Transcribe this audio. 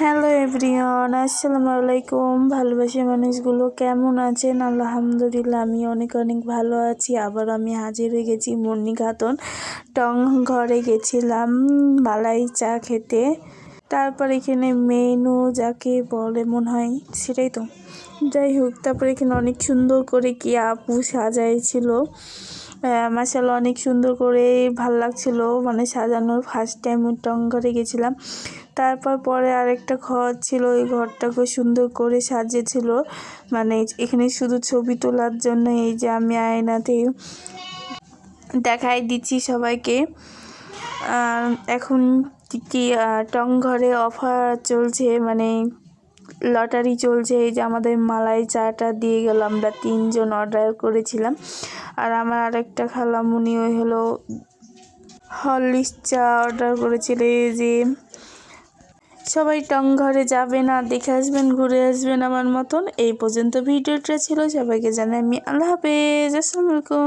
Hello everyone, আসসালামু আলাইকুম। ভালোবাসা মানুষগুলো কেমন আছেন? আলহামদুলিল্লাহ, আমি অনেক অনেক ভালো আছি। আবার আমি হাজির হয়ে গেছি মুন্নি খাতুন টং ঘরে গেছিলাম মালাই চা খেতে। তারপর এখানে মেনু যাকে বলে মনে হয় সেটাই তো, যাই হোক। তারপর এখানে অনেক সুন্দর করে কি আপু সাজাইছিল, মাশাআল্লাহ অনেক সুন্দর করে, ভাল লাগছিল। মানে সাজানোর ফার্স্ট টাইম টং ঘরে গেছিলাম। তারপর পরে আরেকটা ঘর ছিল, ওই ঘরটাকে সুন্দর করে সাজিয়েছিল। মানে এখানে শুধু ছবি তোলার জন্য। এই যে আমি আয়নাতে দেখাই দিচ্ছি সবাইকে। এখন কি টং ঘরে অফার চলছে, মানে লটারি চলছে। এই যে আমাদের মালাই চাটা দিয়ে গেল, আমরা 3 জন অর্ডার করেছিলাম। আর আমার আরেকটা খালামুনি ওই হলো হরলিক্স চা অর্ডার করেছিল। এই যে সবাই টং ঘরে যাবেন আর দেখে আসবেন, ঘুরে আসবেন আমার মতন। এই পর্যন্ত ভিডিওটা ছিল। সবাইকে জানাই আমি আল্লাহ হাফেজ, আসসালামু আলাইকুম।